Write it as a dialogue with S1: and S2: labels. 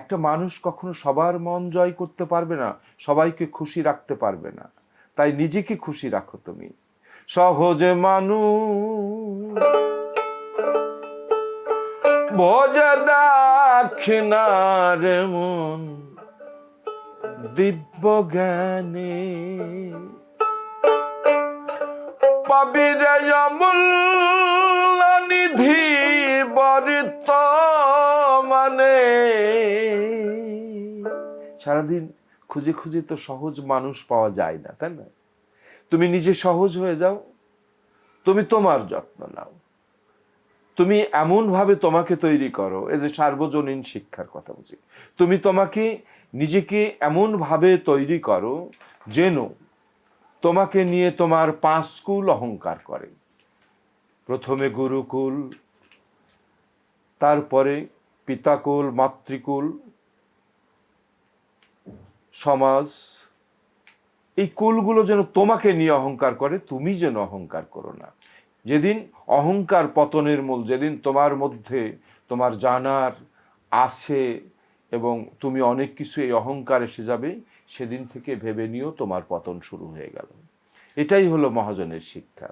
S1: একটা মানুষ কখনো সবার মন জয় করতে পারবে না, সবাইকে খুশি রাখতে পারবে না। তাই নিজেকে খুশি রাখো তুমি। সহজে মানুষ বোঝা দাক্ষিণার মন দিব্য জ্ঞানে পাবিরে অমূল্য নিধি বরিত মানে। সারাদিন খুঁজে খুঁজে তো সহজ মানুষ পাওয়া যায় না, তাই না? তুমি নিজে সহজ হয়ে যাও, তুমি তোমার যত্ন নাও, তুমি এমনভাবে তোমাকে তৈরি করো। এই যে সার্বজনীন শিক্ষার কথা বলছি, তুমি তোমাকে নিজেকে এমনভাবে তৈরি করো যেন তোমাকে নিয়ে তোমার 5 কুল অহংকার করে। প্রথমে গুরুকুল, তারপরে পিতাকুল, মাতৃকুল, সমাজ, এই কুলগুলো যেন তোমাকে নিয়ে অহংকার করে, তুমি যেন অহংকার করো না। যেদিন অহংকার পতনের মূল, যেদিন তোমার মধ্যে তোমার জানার আছে এবং তুমি অনেক কিছু এই অহংকার এসে যাবে, সেদিন থেকে ভেবে নিও তোমার পতন শুরু হয়ে গেল। এটাই হলো মহাজনের শিক্ষা।